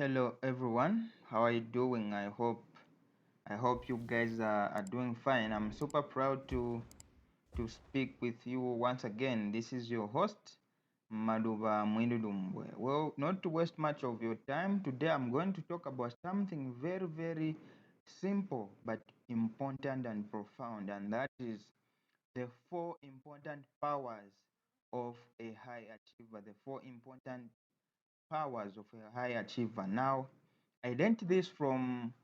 Hello everyone, how are you doing? I hope you guys are doing fine. I'm super proud to speak with you once again. This is your host Maduba Mwinudumbwe. Well, not to waste much of your time, today I'm going to talk about something very simple but important and profound, and that is the four important powers of a high achiever. The four important powers of a high achiever. Now, I learned this from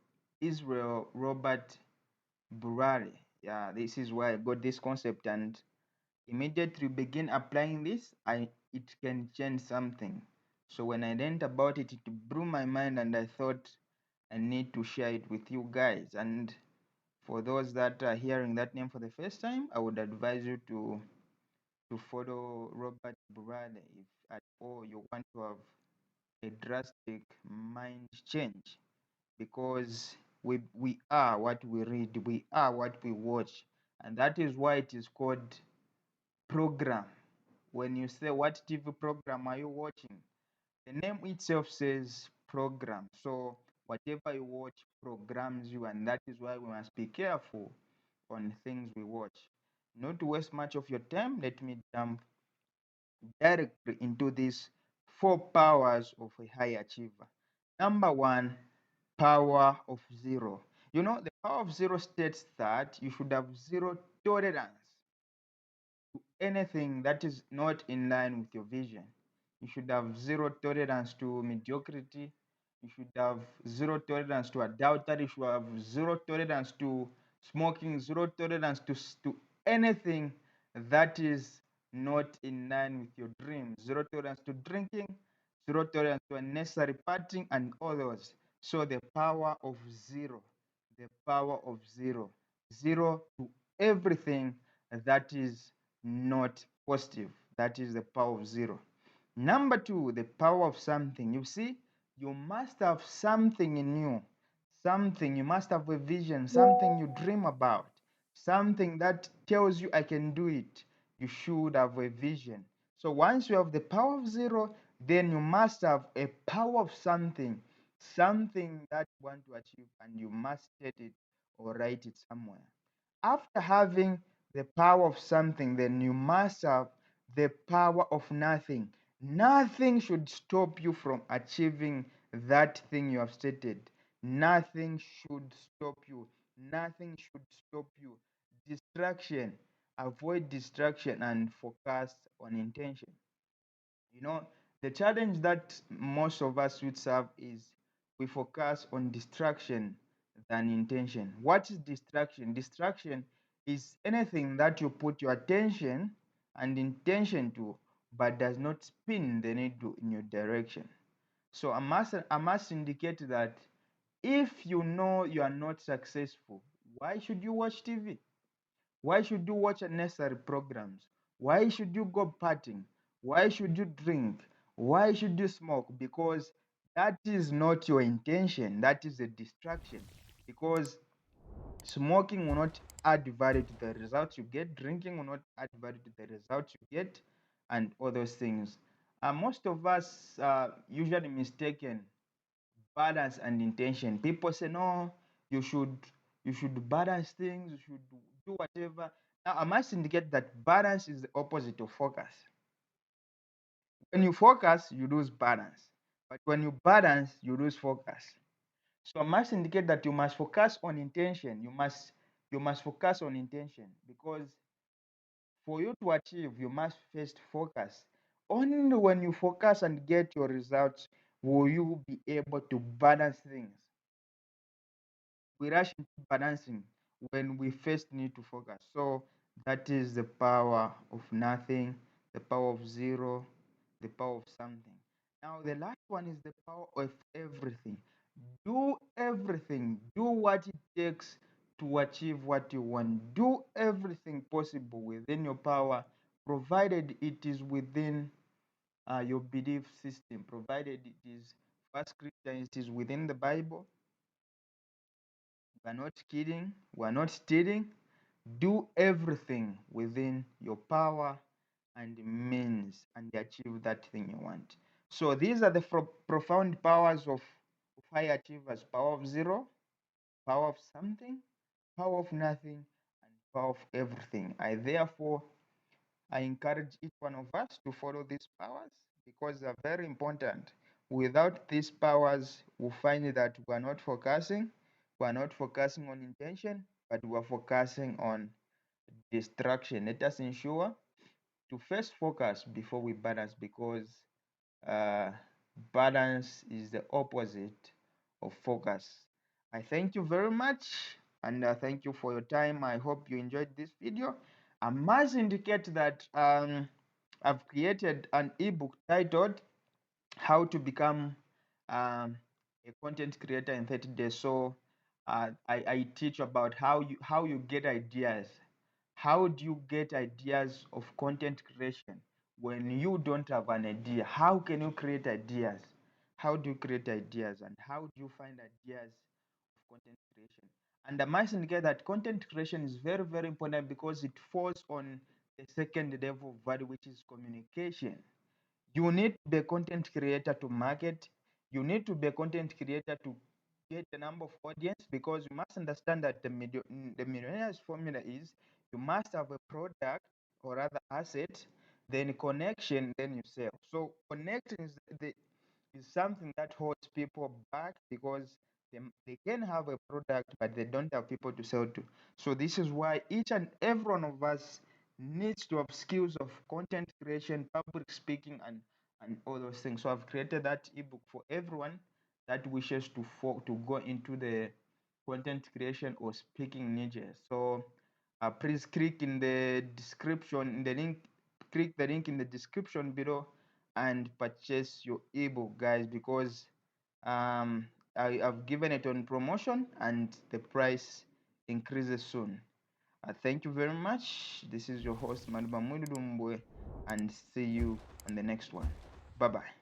Israel Robert Burari. Yeah, this is where I got this concept, and immediately begin applying this, it can change something. So when I learned about it, it blew my mind, and I thought I need to share it with you guys. And for those that are hearing that name for the first time, I would advise you to follow Robert Burari if at all you want to have a drastic mind change, because we are what we read, we are what we watch, and that is why it is called program. When you say what TV program are you watching, the name itself says program. So whatever you watch programs you, and that is why we must be careful on things we watch. Not to waste much of your time, let me jump directly into these four powers of a high achiever. Number one, power of zero. You know, the power of zero states that you should have zero tolerance to anything that is not in line with your vision. You should have zero tolerance to mediocrity. You should have zero tolerance to adultery. You should have zero tolerance to smoking, zero tolerance to anything that is not in line with your dreams. Zero tolerance to drinking, zero tolerance to unnecessary partying, and others. So the power of zero, the power of zero, zero to everything that is not positive. That is the power of zero. Number two, the power of something. You see, you must have something in you. Something, you must have a vision, something you dream about, something that tells you I can do it. You should have a vision. So once you have the power of zero, then you must have a power of something, something that you want to achieve, and you must state it or write it somewhere. After having the power of something, then you must have the power of nothing. Nothing should stop you from achieving that thing you have stated. Nothing should stop you. Nothing should stop you. Distraction. Avoid distraction and focus on intention. You know, the challenge that most of us would have is we focus on distraction than intention. What is distraction? Distraction is anything that you put your attention and intention to, but does not spin the needle in your direction. So I must indicate that if you know you are not successful, why should you watch TV? Why should you watch unnecessary programs? Why should you go partying? Why should you drink? Why should you smoke? Because that is not your intention. That is a distraction. Because smoking will not add value to the results you get. Drinking will not add value to the results you get, and all those things. Most of us usually mistaken balance and intention. People say no, you should you should balance things, you should do whatever. Now I must indicate that balance is the opposite of focus. When you focus, you lose balance. But when you balance, you lose focus. So I must indicate that you must focus on intention. You must focus on intention, because for you to achieve, you must first focus. Only when you focus and get your results will you be able to balance things. We rush into balancing when we first need to focus. So that is the power of nothing, the power of zero, the power of something. Now, the last one is the power of everything. Do everything, do what it takes to achieve what you want. Do everything possible within your power, provided it is within your belief system, provided it is first Christian, it is within the Bible. We're not kidding. We're not stealing. Do everything within your power and means and achieve that thing you want. So these are the profound powers of fire achievers: power of zero, power of something, power of nothing, and power of everything. I encourage each one of us to follow these powers because they're very important. Without these powers, we find that we are not focusing on intention, but we are focusing on distraction. Let us ensure to first focus before we balance, because uh, balance is the opposite of focus. I thank you very much, and thank you for your time. I hope you enjoyed this video. I must indicate that I've created an ebook titled "How to Become um, a Content Creator in 30 Days." So I teach about how you get ideas. How do you get ideas of content creation when you don't have an idea? How can you create ideas? How do you create ideas, and how do you find ideas of content creation? And I must indicate that content creation is very, very important because it falls on the second level of value, which is communication. You need to be a content creator to market. You need to be a content creator to get a number of audience, because you must understand that the millionaire's formula is you must have a product or rather asset, then connection, then you sell. So connection is something that holds people back, because they can have a product but they don't have people to sell to. So this is why each and every one of us needs to have skills of content creation, public speaking, and all those things. So I've created that ebook for everyone that wishes to go into the content creation or speaking niches. So please click in the description, in the link, click the link in the description below and purchase your ebook, guys, because um, I've given it on promotion and the price increases soon. Thank you very much. This is your host, Maluba Mwiludumbwe, and see you on the next one. Bye bye.